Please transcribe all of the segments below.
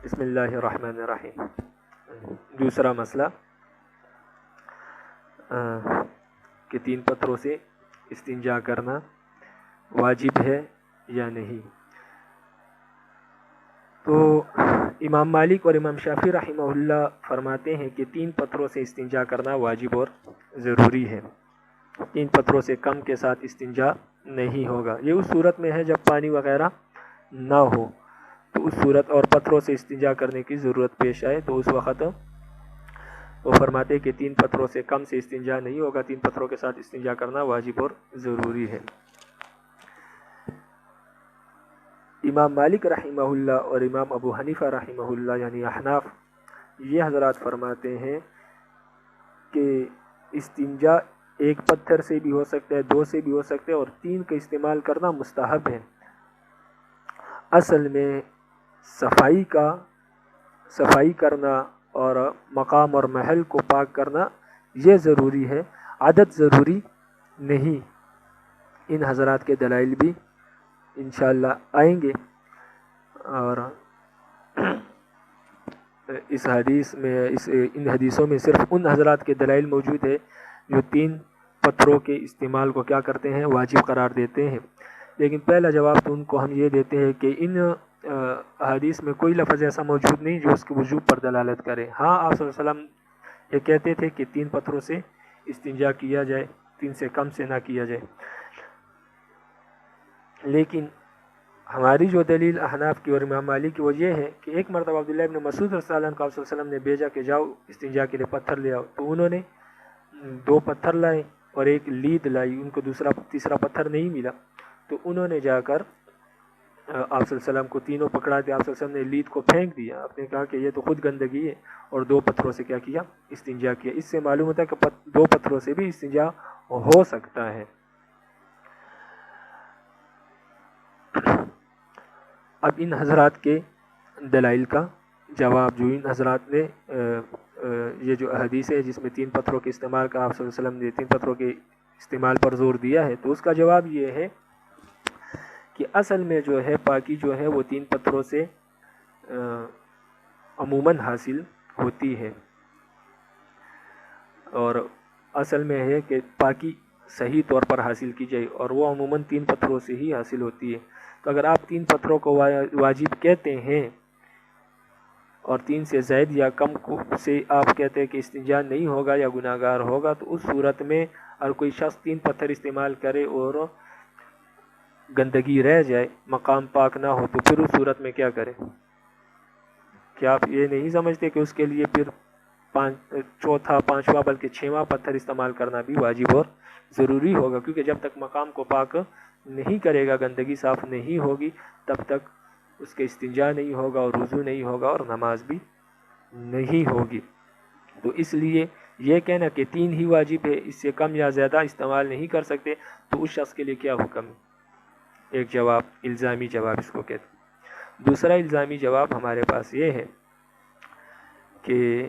بسم اللہ الرحمن الرحیم۔ دوسرا مسئلہ کہ 3 پتھروں سے استنجا کرنا واجب ہے یا نہیں۔ تو امام مالک اور امام شافعی رحمہ اللہ فرماتے ہیں کہ 3 پتھروں سے استنجا کرنا واجب اور ضروری ہے۔ 3 پتھروں سے کم کے ساتھ استنجا نہیں ہوگا۔ یہ اس صورت میں ہے جب پانی وغیرہ نہ ہو، تو اس صورت اور پتھروں سے استنجا کرنے کی ضرورت پیش آئے تو اس وقت وہ فرماتے ہیں کہ 3 پتھروں سے کم سے استنجا نہیں ہوگا، 3 پتھروں کے ساتھ استنجا کرنا واجب اور ضروری ہے۔ امام مالک رحمہ اللہ اور امام ابو حنیفہ رحمہ اللہ یعنی احناف یہ حضرات فرماتے ہیں کہ استنجا 1 پتھر سے بھی ہو سکتا ہے، 2 سے بھی ہو سکتا ہے، اور 3 کا استعمال کرنا مستحب ہے۔ اصل میں صفائی کرنا اور مقام اور محل کو پاک کرنا یہ ضروری ہے، عدد ضروری نہیں۔ ان حضرات کے دلائل بھی انشاءاللہ آئیں گے، اور اس حدیث میں ان حدیثوں میں صرف ان حضرات کے دلائل موجود ہے جو 3 پتھروں کے استعمال کو کیا کرتے ہیں، واجب قرار دیتے ہیں۔ لیکن پہلا جواب تو ان کو ہم یہ دیتے ہیں کہ ان حدیث میں کوئی لفظ ایسا موجود نہیں جو اس کے وجوب پر دلالت کرے۔ ہاں آپ صلی اللہ علیہ وسلم یہ کہتے تھے کہ 3 پتھروں سے استنجا کیا جائے، 3 سے کم سے نہ کیا جائے، لیکن ہماری جو دلیل احناف کی اور امام مالک کی وہ یہ ہے کہ ایک مرتبہ عبداللہ ابن مسعود رضی اللہ عنہ کو آپ صلی اللہ علیہ وسلم نے بھیجا کہ جاؤ استنجا کے لیے پتھر لے آؤ، تو انہوں نے 2 پتھر لائے اور ایک لید لائی، ان کو تیسرا پتھر نہیں ملا، تو انہوں نے جا کر آپ صلی اللہ علیہ وسلم کو تینوں پکڑا دیا۔ آپ صلی اللہ علیہ وسلم نے لید کو پھینک دیا، آپ نے کہا کہ یہ تو خود گندگی ہے، اور 2 پتھروں سے کیا کیا، استنجا کیا۔ اس سے معلوم ہوتا ہے کہ 2 پتھروں سے بھی استنجا ہو سکتا ہے۔ اب ان حضرات کے دلائل کا جواب، جو ان حضرات نے یہ جو حدیث ہے جس میں 3 پتھروں کے استعمال کا آپ صلی اللہ علیہ وسلم نے 3 پتھروں کے استعمال پر زور دیا ہے، تو اس کا جواب یہ ہے کہ اصل میں جو ہے پاکی جو ہے وہ 3 پتھروں سے عموماً حاصل ہوتی ہے، اور اصل میں ہے کہ پاکی صحیح طور پر حاصل کی جائے، اور وہ عموماً 3 پتھروں سے ہی حاصل ہوتی ہے۔ تو اگر آپ 3 پتھروں کو واجب کہتے ہیں اور 3 سے زائد یا کم سے آپ کہتے ہیں کہ استنجا نہیں ہوگا یا گناہ گار ہوگا، تو اس صورت میں اگر کوئی شخص 3 پتھر استعمال کرے اور گندگی رہ جائے، مقام پاک نہ ہو، تو پھر اس صورت میں کیا کرے؟ کیا آپ یہ نہیں سمجھتے کہ اس کے لیے پھر 4تھا 5واں بلکہ 6واں پتھر استعمال کرنا بھی واجب اور ضروری ہوگا؟ کیونکہ جب تک مقام کو پاک نہیں کرے گا، گندگی صاف نہیں ہوگی، تب تک اس کے استنجا نہیں ہوگا اور وضو نہیں ہوگا اور نماز بھی نہیں ہوگی۔ تو اس لیے یہ کہنا کہ 3 ہی واجب ہے، اس سے کم یا زیادہ استعمال نہیں کر سکتے، تو اس شخص کے لیے کیا حکم ہے؟ ایک جواب، الزامی جواب اس کو کہتے ہیں۔ دوسرا الزامی جواب ہمارے پاس یہ ہے کہ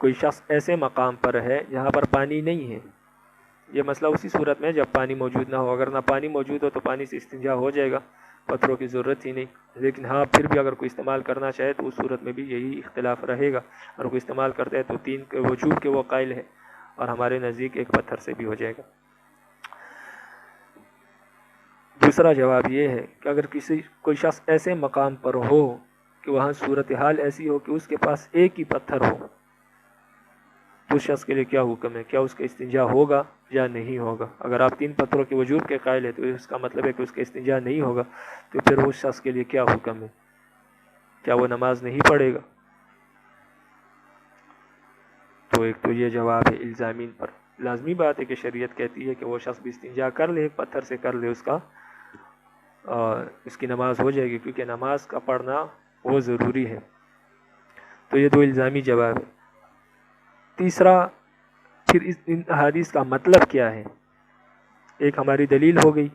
کوئی شخص ایسے مقام پر ہے جہاں پر پانی نہیں ہے۔ یہ مسئلہ اسی صورت میں جب پانی موجود نہ ہو، اگر نہ پانی موجود ہو تو پانی سے استنجا ہو جائے گا، پتھروں کی ضرورت ہی نہیں۔ لیکن ہاں پھر بھی اگر کوئی استعمال کرنا چاہے تو اس صورت میں بھی یہی اختلاف رہے گا، اگر کوئی استعمال کرتا ہے تو 3 کے وجوب کے وہ قائل ہے، اور ہمارے نزدیک 1 پتھر سے بھی ہو جائے گا۔ دوسرا جواب یہ ہے کہ اگر کوئی شخص ایسے مقام پر ہو کہ وہاں صورتحال ایسی ہو کہ اس کے پاس 1 ہی پتھر ہو، تو اس شخص کے لیے کیا حکم ہے؟ کیا اس کا استنجا ہوگا یا نہیں ہوگا؟ اگر آپ 3 پتھروں کے وجوب کے قائل ہیں تو اس کا مطلب ہے کہ اس کا استنجا نہیں ہوگا، تو پھر اس شخص کے لیے کیا حکم ہے؟ کیا وہ نماز نہیں پڑھے گا؟ تو ایک تو یہ جواب ہے الزامین پر۔ لازمی بات ہے کہ شریعت کہتی ہے کہ وہ شخص بھی استنجا کر لے، 1 پتھر سے کر لے، اس کی نماز ہو جائے گی، کیونکہ نماز کا پڑھنا وہ ضروری ہے۔ تو یہ 2 الزامی جواب ہے۔ تیسرا، پھر ان احادیث کا مطلب کیا ہے؟ ایک ہماری دلیل ہو گئی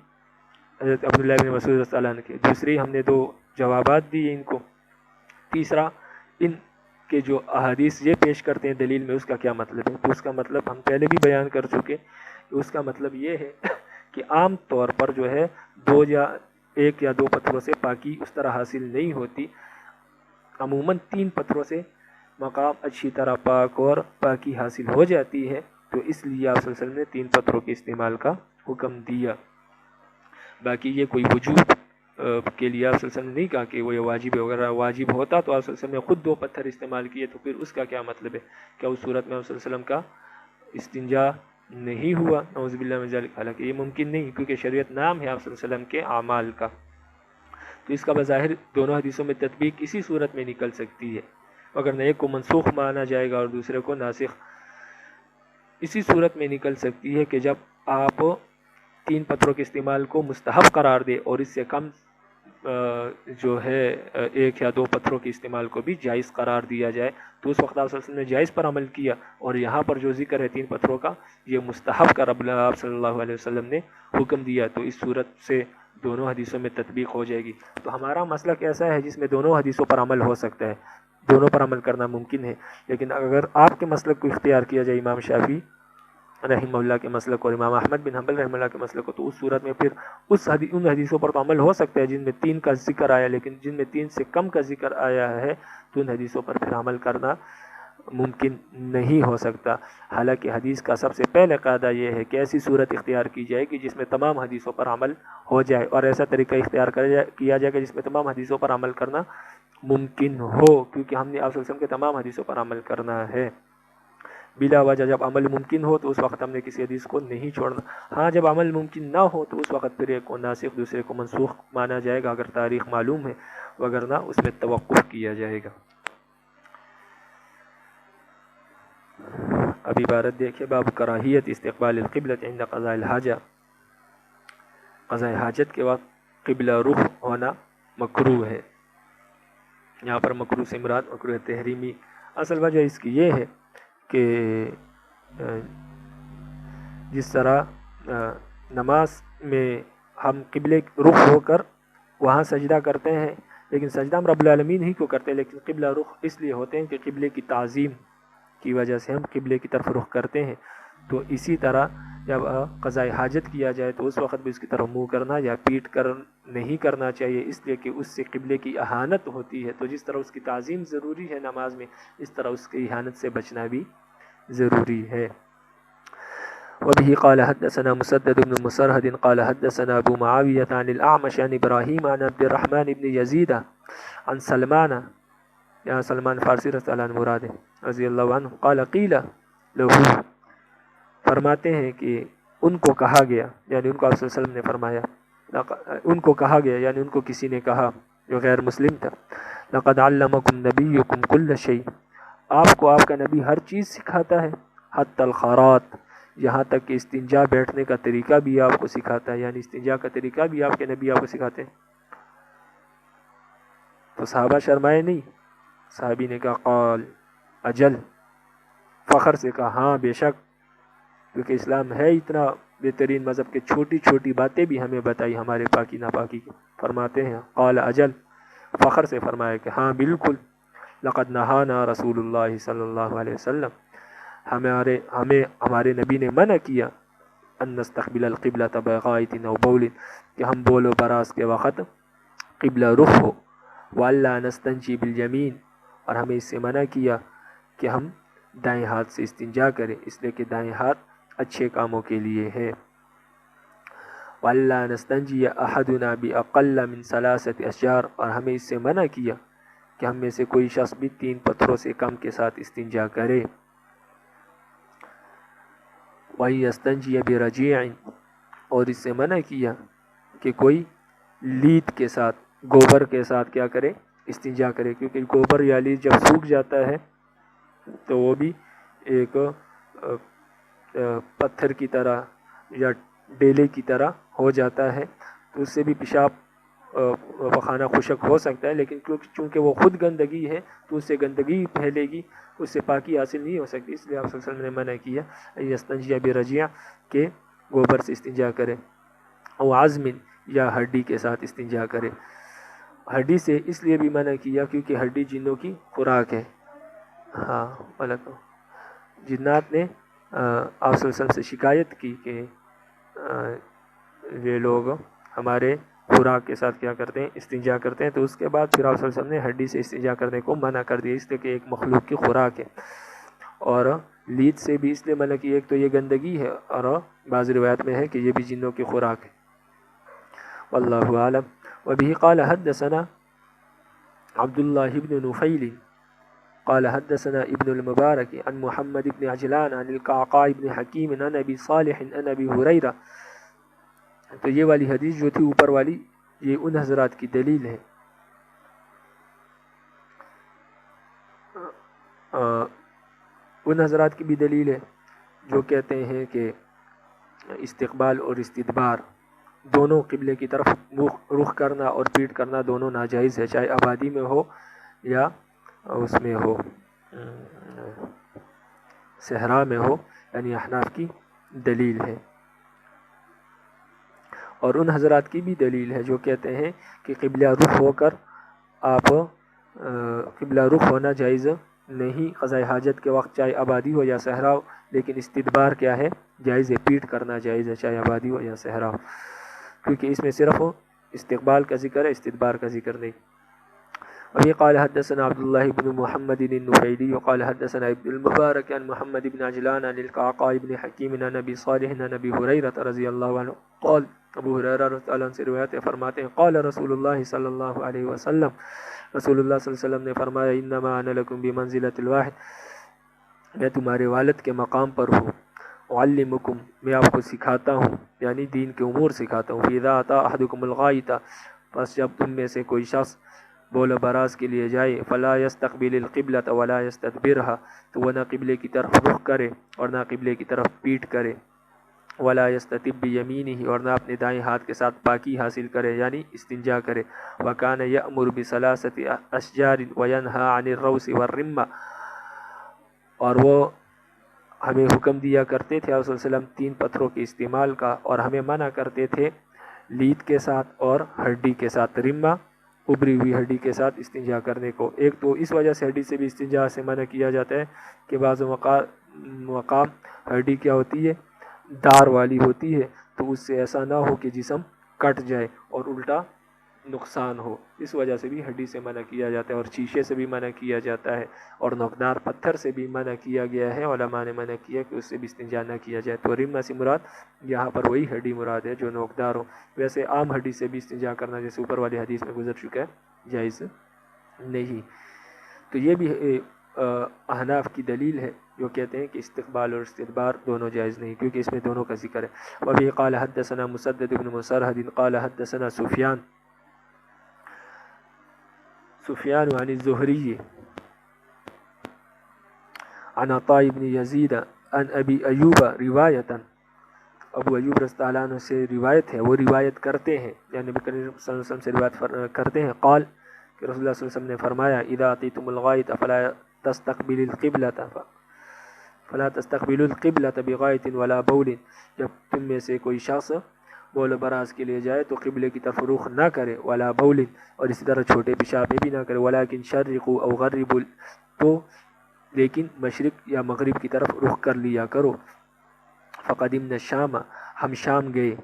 حضرت عبداللہ بن مسعود رضی اللہ عنہ کی، دوسری ہم نے 2 جوابات دیے ان کو، تیسرا ان کے جو احادیث یہ پیش کرتے ہیں دلیل میں، اس کا کیا مطلب ہے؟ تو اس کا مطلب ہم پہلے بھی بیان کر چکے، اس کا مطلب یہ ہے کہ عام طور پر جو ہے 2 یا ایک یا دو پتھروں سے پاکی اس طرح حاصل نہیں ہوتی، عموماً 3 پتھروں سے مقام اچھی طرح پاک اور پاکی حاصل ہو جاتی ہے، تو اس لیے آپ صلی اللہ علیہ وسلم نے 3 پتھروں کے استعمال کا حکم دیا۔ باقی یہ کوئی وجوب کے لیے آپ صلی اللہ علیہ وسلم نے نہیں کہا کہ وہ یہ واجب ہے، اگر واجب ہوتا تو آپ صلی اللہ علیہ وسلم نے خود 2 پتھر استعمال کیے، تو پھر اس کا کیا مطلب ہے؟ کیا اس صورت میں آپ صلی اللہ علیہ وسلم کا استنجا نہیں ہوا؟ نعوذ باللہ من ذالک، حالانکہ یہ ممکن نہیں، کیونکہ شریعت نام ہے آپ صلی اللہ علیہ وسلم کے اعمال کا، تو اس کا بظاہر دونوں حدیثوں میں تطبیق اسی صورت میں نکل سکتی ہے، اگر نہ ایک کو منسوخ مانا جائے گا اور دوسرے کو ناسخ، اسی صورت میں نکل سکتی ہے کہ جب آپ 3 پتھروں کے استعمال کو مستحب قرار دے اور اس سے کم جو ہے 1 یا 2 پتھروں کے استعمال کو بھی جائز قرار دیا جائے، تو اس وقت آپ صلی اللہ علیہ وسلم نے جائز پر عمل کیا، اور یہاں پر جو ذکر ہے 3 پتھروں کا، یہ مستحب کا رب آپ صلی اللہ علیہ وسلم نے حکم دیا، تو اس صورت سے دونوں حدیثوں میں تطبیق ہو جائے گی۔ تو ہمارا مسلک ایسا ہے جس میں دونوں حدیثوں پر عمل ہو سکتا ہے، دونوں پر عمل کرنا ممکن ہے، لیکن اگر آپ کے مسلک کو اختیار کیا جائے امام شافعی رحمہ اللہ کے مسلک اور امام احمد بن حنبل رحمہ اللہ کے مسلک کو، تو اس صورت میں پھر ان حدیثوں پر تو عمل ہو سکتا ہے جن میں 3 کا ذکر آیا، لیکن جن میں 3 سے کم کا ذکر آیا ہے تو ان حدیثوں پر پھر عمل کرنا ممکن نہیں ہو سکتا۔ حالانکہ حدیث کا سب سے پہلے قاعدہ یہ ہے کہ ایسی صورت اختیار کی جائے کہ جس میں تمام حدیثوں پر عمل ہو جائے، اور ایسا طریقہ اختیار کیا جائے کہ جس میں تمام حدیثوں پر عمل کرنا ممکن ہو، کیونکہ ہم نے آپ صلی اللہ علیہ وسلم کے تمام حدیثوں پر عمل کرنا ہے۔ بلا وجہ جب عمل ممکن ہو تو اس وقت ہم نے کسی حدیث کو نہیں چھوڑنا، ہاں جب عمل ممکن نہ ہو تو اس وقت پھر ایک کو ناسخ دوسرے کو منسوخ مانا جائے گا اگر تاریخ معلوم ہے، وگرنہ اس میں توقف کیا جائے گا۔ اب عبارت دیکھیں، باب کراہیت استقبال القبلۃ عند قضاء الحاجہ، قضاء حاجت کے وقت قبلہ رخ ہونا مکروہ ہے۔ یہاں پر مکروہ سے مراد مکروہ تحریمی، اصل وجہ اس کی یہ ہے کہ جس طرح نماز میں ہم قبلے رخ ہو کر وہاں سجدہ کرتے ہیں، لیکن سجدہ ہم رب العالمین ہی کو کرتے ہیں، لیکن قبلہ رخ اس لیے ہوتے ہیں کہ قبلے کی تعظیم کی وجہ سے ہم قبلے کی طرف رخ کرتے ہیں، تو اسی طرح جب قضاء حاجت کیا جائے تو اس وقت بھی اس کی طرف منہ کرنا یا پیٹ کر نہیں کرنا چاہیے، اس لیے کہ اس سے قبلے کی اہانت ہوتی ہے، تو جس طرح اس کی تعظیم ضروری ہے نماز میں، اس طرح اس کی اہانت سے بچنا بھی ضروری ہے۔ وبه قال حدثنا مسدد بن مسرهد قال حدثنا ابو معاوية عن الاعمش عن ابراهيم عن عبد الرحمن بن يزيد عن سلمان، یا سلمان فارسی رضی اللہ عنہ مراد رضی اللہ عنہ، قال قیل له، فرماتے ہیں کہ ان کو کہا گیا، یعنی ان کو آپ صلی اللہ علیہ وسلم نے فرمایا، ان کو کہا گیا یعنی ان کو کسی نے کہا جو غیر مسلم تھا، لقد علمکم نبیکم کل شیء، آپ کو آپ کا نبی ہر چیز سکھاتا ہے، حتی الخارات، یہاں تک کہ استنجا بیٹھنے کا طریقہ بھی آپ کو سکھاتا ہے، یعنی استنجا کا طریقہ بھی آپ کے نبی آپ کو سکھاتے ہیں۔ تو صحابہ شرمائے نہیں، صحابی نے کہا قال اجل، فخر سے کہا ہاں بے شک، کیونکہ اسلام ہے اتنا بہترین مذہب کہ چھوٹی چھوٹی باتیں بھی ہمیں بتائی ہمارے پاکی ناپاکی کی۔ فرماتے ہیں قال اجل، فخر سے فرمایا کہ ہاں بالکل، لقد نہانا رسول اللہ صلی اللہ علیہ وسلم، ہمارے نبی نے منع کیا، ان نستقبل القبلۃ بغائط او بول، کہ ہم بول و براز کے وقت قبلہ رخ ہو، والا نستنجی بالیمین، اور ہمیں اس سے منع کیا کہ ہم دائیں ہاتھ سے استنجا کریں، اس لیے کہ دائیں ہاتھ اچھے کاموں کے لیے ہے، والا نستنجی احدنا باقل من 3 اشجار، اور ہمیں اس سے منع کیا کہ ہم میں سے کوئی شخص بھی 3 پتھروں سے کم کے ساتھ استنجا کرے، وَيَسْتَنْجِيَ بِرَجِيعٍ، اور اس سے منع کیا کہ کوئی لیت کے ساتھ، گوبر کے ساتھ کیا کرے، استنجا کرے، کیونکہ گوبر یا لیت جب سوکھ جاتا ہے تو وہ بھی ایک پتھر کی طرح یا ڈیلے کی طرح ہو جاتا ہے، تو اس سے بھی پیشاب پخانہ خشک ہو سکتا ہے، لیکن چونکہ وہ خود گندگی ہے تو اس سے گندگی پھیلے گی، اس سے پاکی حاصل نہیں ہو سکتی، اس لیے آپ صلی اللہ علیہ وسلم نے منع کیا یستنجیہ برجیع، کہ گوبر سے استنجا کرے، او عظم، یا ہڈی کے ساتھ استنجا کرے۔ ہڈی سے اس لیے بھی منع کیا کیونکہ ہڈی جنوں کی خوراک ہے، ہاں جنات نے آپ صلی اللہ علیہ وسلم سے شکایت کی کہ یہ لوگ ہمارے خوراک کے ساتھ کیا کرتے ہیں؟ استنجا کرتے ہیں۔ تو اس کے بعد پھر آپ صلی اللہ علیہ وسلم نے ہڈی سے استنجا کرنے کو منع کر دیا، اس لیے کہ ایک مخلوق کی خوراک ہے، اور لید سے بھی اس لیے منع کی، ایک تو یہ گندگی ہے، اور بعض روایت میں ہے کہ یہ بھی جنوں کی خوراک ہے۔ واللہ عالم۔ وبه قال حدثنا عبد الله بن نفيل قال حدثنا ابن المبارك عن محمد بن عجلان عن القعقاع بن حكيم عن ابي صالح عن ابي هريرة۔ تو یہ والی حدیث جو تھی اوپر والی، یہ ان حضرات کی دلیل ہے، ان حضرات کی بھی دلیل ہے جو کہتے ہیں کہ استقبال اور استدبار دونوں قبلے کی طرف رخ کرنا اور پیٹ کرنا دونوں ناجائز ہے، چاہے آبادی میں ہو یا اس میں ہو صحرا میں ہو، یعنی احناف کی دلیل ہے۔ اور ان حضرات کی بھی دلیل ہے جو کہتے ہیں کہ قبلہ رخ ہو کر آپ قبلہ رخ ہونا جائز نہیں قضاء حاجت کے وقت، چاہے آبادی ہو یا صحرا ہو، لیکن استدبار کیا ہے؟ جائز ہے، پیٹ کرنا جائز ہے، چاہے آبادی ہو یا صحرا ہو، کیونکہ اس میں صرف استقبال کا ذکر ہے، استدبار کا ذکر نہیں۔ وفي قال حدثنا عبد الله بن محمد النفيلي وقال حدثنا ابن المبارك عن محمد بن عجلان عن القعقاع بن حكيم عن ابي صالح عن ابي هريرة رضي الله عنه قال، ابو ہریرہ رضی اللہ عنہ سے روایت فرماتے ہیں، قال رسول اللہ صلی اللہ علیہ وسلم، رسول اللہ صلی اللہ علیہ وسلم نے فرمایا، انما انا لکم بمنزلۃ الواحد، میں تمہارے والد کے مقام پر ہوں، اعلمکم، میں آپ کو سکھاتا ہوں، یعنی دین کے امور سکھاتا ہوں، فاذا اتی احدکم الغائط، پس جب تم میں سے کوئی شخص بول براز کے لیے جائے، فلا یستقبل القبلۃ ولا یستدبرها، تو وہ نہ قبلے کی طرف رخ کرے اور نہ قبلے کی طرف پیٹ کرے، ولا یستتب بیمینہ، اور نہ اپنے دائیں ہاتھ کے ساتھ پاکی حاصل کرے یعنی استنجا کرے، وکان یأمر بثلاثۃ اشجار وینہی عن الروث والرمہ، اور وہ ہمیں حکم دیا کرتے تھے صلی اللہ علیہ وسلم 3 پتھروں کے استعمال کا، اور ہمیں منع کرتے تھے لید کے ساتھ اور ہڈی کے ساتھ، رمہ ابری ہوئی ہڈی کے ساتھ استنجا کرنے کو۔ ایک تو اس وجہ سے ہڈی سے بھی استنجا سے منع کیا جاتا ہے کہ بعض مقام ہڈی کیا ہوتی ہے؟ دار والی ہوتی ہے، تو اس سے ایسا نہ ہو کہ جسم کٹ جائے اور الٹا نقصان ہو، اس وجہ سے بھی ہڈی سے منع کیا جاتا ہے، اور شیشے سے بھی منع کیا جاتا ہے، اور نوکدار پتھر سے بھی منع کیا گیا ہے، علماء نے منع کیا کہ اس سے بھی استنجا نہ کیا جائے۔ تو رمہ سے مراد یہاں پر وہی ہڈی مراد ہے جو نوکدار ہو، ویسے عام ہڈی سے بھی استنجا کرنا جیسے اوپر والی حدیث میں گزر چکا ہے جائز نہیں۔ تو یہ بھی احناف کی دلیل ہے جو کہتے ہیں کہ استقبال اور استدبار دونوں جائز نہیں، کیونکہ اس میں دونوں کا ذکر ہے۔ وبه قال حدثنا مسدد بن مسرهد قال حدثنا سفیان عن الزهري عن عطاء بن يزيد عن ابي ایوب روایتا، ابو ایوب رضی اللہ عنہ سے روایت ہے، وہ روایت کرتے ہیں یعنی نبی کریم صلی اللہ علیہ وسلم سے روایت کرتے ہیں، قال کہ رسول اللہ صلی اللہ علیہ وسلم نے فرمایا، اذا اتیتم الغائط فلا تستقبلوا القبلة بغائط ولا بول، جب تم میں سے کوئی شخص بول براز کے لیے جائے تو قبلے کی طرف رخ نہ کرے، ولا بول، اور اسی طرح چھوٹے پیشاب میں بھی نہ کرے، ولکن شرقوا او غربوا، تو لیکن مشرق یا مغرب کی طرف رخ کر لیا کرو۔ فقدمنا الشام، ہم شام گئے،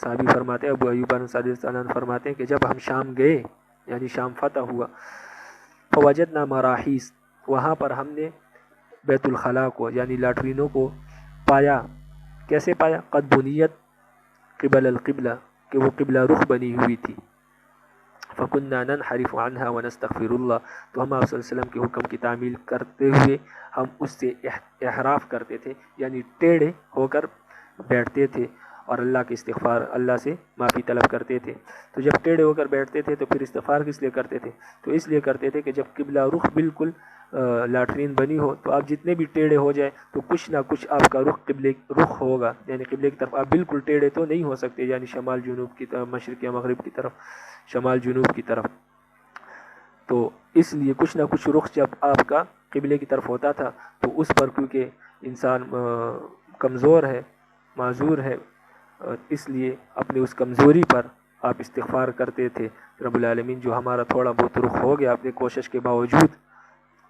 صحابی فرماتے ہیں ابو ایوب انصاری رضی اللہ عنہ فرماتے ہیں کہ جب ہم شام گئے یعنی شام فتح ہوا، فوجدنا مراحیس، وہاں پر ہم نے بیت الخلاء کو یعنی لاٹرینوں کو پایا۔ کیسے پایا؟ قد بنیت قبل القبلہ، کہ وہ قبلہ رخ بنی ہوئی تھی۔ فکننا ننحرف عنها ونستغفر اللہ، تو ہم آپ صلی اللہ علیہ وسلم کے حکم کی تعمیل کرتے ہوئے ہم اس سے احراف کرتے تھے، یعنی ٹیڑھے ہو کر بیٹھتے تھے اور اللہ کے استغفار، اللہ سے معافی طلب کرتے تھے۔ تو جب ٹیڑھے ہو کر بیٹھتے تھے تو پھر استغفار کس لیے کرتے تھے؟ تو اس لیے کرتے تھے کہ جب قبلہ رخ بالکل لاٹرین بنی ہو تو آپ جتنے بھی ٹیڑھے ہو جائیں تو کچھ نہ کچھ آپ کا رخ ہوگا، یعنی قبلے کی طرف آپ بالکل ٹیڑھے تو نہیں ہو سکتے، یعنی شمال جنوب کی طرف، مشرق یا مغرب کی طرف، شمال جنوب کی طرف۔ تو اس لیے کچھ نہ کچھ رخ جب آپ کا قبلے کی طرف ہوتا تھا تو اس پر کیونکہ انسان کمزور ہے، معذور ہے، اس لیے اپنے اس کمزوری پر آپ استغفار کرتے تھے، رب العالمین جو ہمارا تھوڑا بہت رخ ہو گیا اپنے کوشش کے باوجود،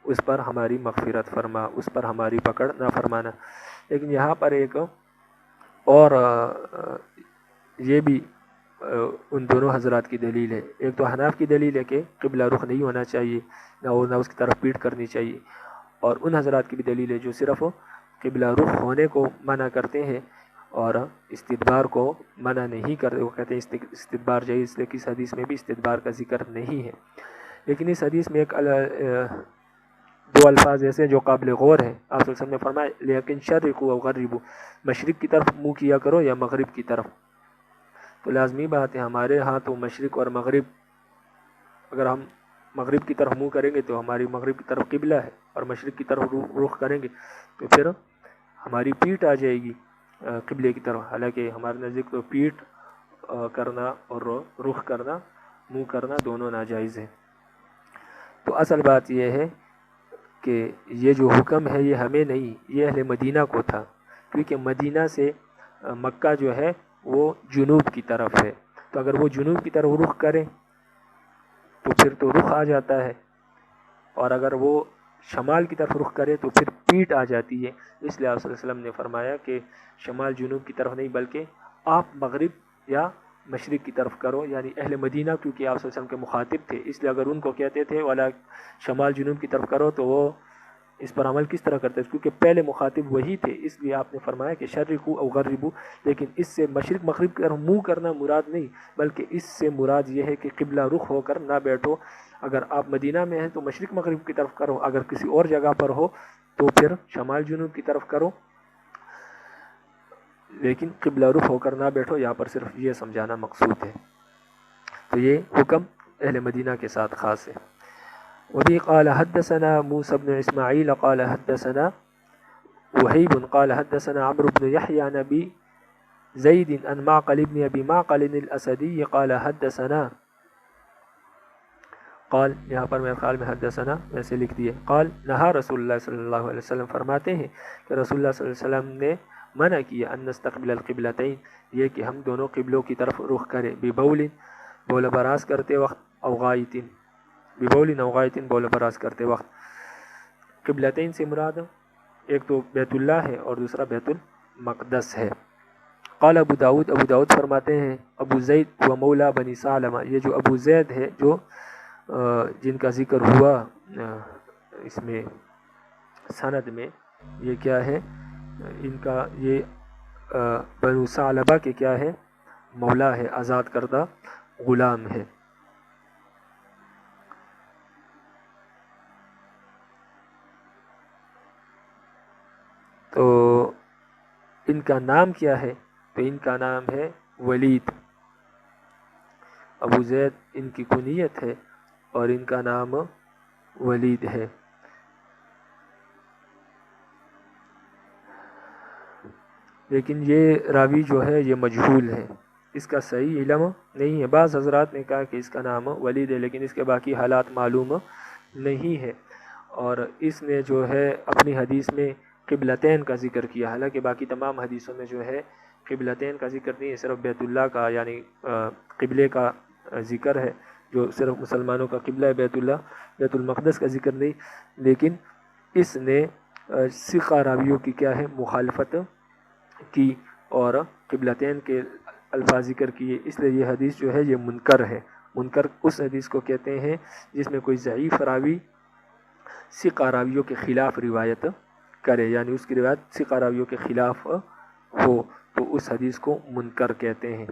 اس پر ہماری مغفرت فرما، اس پر ہماری پکڑ نہ فرمانا۔ لیکن یہاں پر ایک اور یہ بھی ان دونوں حضرات کی دلیل ہے. ایک تو حناف کی دلیل ہے کہ قبلہ رخ نہیں ہونا چاہیے نہ اس کی طرف پیٹ کرنی چاہیے، اور ان حضرات کی بھی دلیل ہے جو صرف قبلہ رخ ہونے کو منع کرتے ہیں اور استدبار کو منع نہیں کرتے. وہ کہتے ہیں استدبار جائز، لیکن اس حدیث میں بھی استدبار کا ذکر نہیں ہے. لیکن اس حدیث میں ایک دو الفاظ ایسے جو قابل غور ہیں. آپ صلی اللہ علیہ وسلم نے فرمایا لیکن شرقوا و غربوا، مشرق کی طرف منہ کیا کرو یا مغرب کی طرف. تو لازمی بات ہے ہمارے ہاں تو مشرق اور مغرب، اگر ہم مغرب کی طرف منہ کریں گے تو ہماری مغرب کی طرف قبلہ ہے، اور مشرق کی طرف رخ کریں گے تو پھر ہماری پیٹھ آ جائے گی قبلے کی طرف. حالانکہ ہمارے نزدیک تو پیٹھ کرنا اور رخ کرنا، منہ کرنا دونوں ناجائز ہیں. تو اصل بات یہ ہے کہ یہ جو حکم ہے یہ ہمیں نہیں، یہ اہل مدینہ کو تھا، کیونکہ مدینہ سے مکہ جو ہے وہ جنوب کی طرف ہے. تو اگر وہ جنوب کی طرف رخ کریں تو پھر تو رخ آ جاتا ہے، اور اگر وہ شمال کی طرف رخ کرے تو پھر پیٹھ آ جاتی ہے. اس لیے آپ صلی اللہ علیہ وسلم نے فرمایا کہ شمال جنوب کی طرف نہیں بلکہ آپ مغرب یا مشرق کی طرف کرو. یعنی اہل مدینہ کیونکہ آپ صلی اللہ علیہ وسلم کے مخاطب تھے، اس لیے اگر ان کو کہتے تھے والا شمال جنوب کی طرف کرو تو وہ اس پر عمل کس طرح کرتے تھے، کیونکہ پہلے مخاطب وہی تھے. اس لیے آپ نے فرمایا کہ شرقوا او غربوا. لیکن اس سے مشرق مغرب کی طرف منہ کرنا مراد نہیں، بلکہ اس سے مراد یہ ہے کہ قبلہ رخ ہو کر نہ بیٹھو. اگر آپ مدینہ میں ہیں تو مشرق مغرب کی طرف کرو، اگر کسی اور جگہ پر ہو تو پھر شمال جنوب کی طرف کرو، لیکن قبلہ رخ ہو کر نہ بیٹھو. یہاں پر صرف یہ سمجھانا مقصود ہے. تو یہ حکم اہل مدینہ کے ساتھ خاص ہے. وبه قال حدثنا موسى بن اسماعيل قال حدثنا وهيب قال حدثنا عمرو بن يحيى عن ابي زيد عن معقل بن ابي معقل الاسدي قال حدثنا، قال یہاں پر میرے خیال میں حدثنا ویسے لکھ دیے. قال نہا رسول اللہ صلی اللہ علیہ وسلم، فرماتے ہیں کہ رسول اللہ صلی اللہ علیہ وسلم نے منع کیا ان نستقبل القبلتین، یہ کہ ہم دونوں قبلوں کی طرف رخ کریں. ببول، بول براز کرتے وقت، او غائط، ببول او غائط، بول براز کرتے وقت. قبلتین سے مراد ایک تو بیت اللہ ہے اور دوسرا بیت المقدس ہے. قال ابو داود فرماتے ہیں ابو زید و مولا بنی سالمہ، یہ جو ابو زید ہے جو جن کا ذکر ہوا اس میں سند میں، یہ کیا ہے ان کا، یہ بنو ثعلبہ کے کیا ہے، مولا ہے، آزاد کردہ غلام ہے. تو ان کا نام کیا ہے؟ تو ان کا نام ہے ولید. ابو زید ان کی کنیت ہے اور ان کا نام ولید ہے. لیکن یہ راوی جو ہے یہ مجہول ہے، اس کا صحیح علم نہیں ہے. بعض حضرات نے کہا کہ اس کا نام ولید ہے، لیکن اس کے باقی حالات معلوم نہیں ہے. اور اس نے جو ہے اپنی حدیث میں قبلتین کا ذکر کیا، حالانکہ باقی تمام حدیثوں میں جو ہے قبلتین کا ذکر نہیں ہے، صرف بیت اللہ کا یعنی قبلے کا ذکر ہے، جو صرف مسلمانوں کا قبلہ ہے بیت اللہ، بیت المقدس کا ذکر نہیں. لیکن اس نے ثقہ راویوں کی کیا ہے مخالفت کی اور قبلتین کے الفاظ ذکر کیے، اس لیے یہ حدیث جو ہے یہ منکر ہے. منکر اس حدیث کو کہتے ہیں جس میں کوئی ضعیف راوی ثقہ راویوں کے خلاف روایت کرے، یعنی اس کی روایت ثقہ راویوں کے خلاف ہو تو اس حدیث کو منکر کہتے ہیں.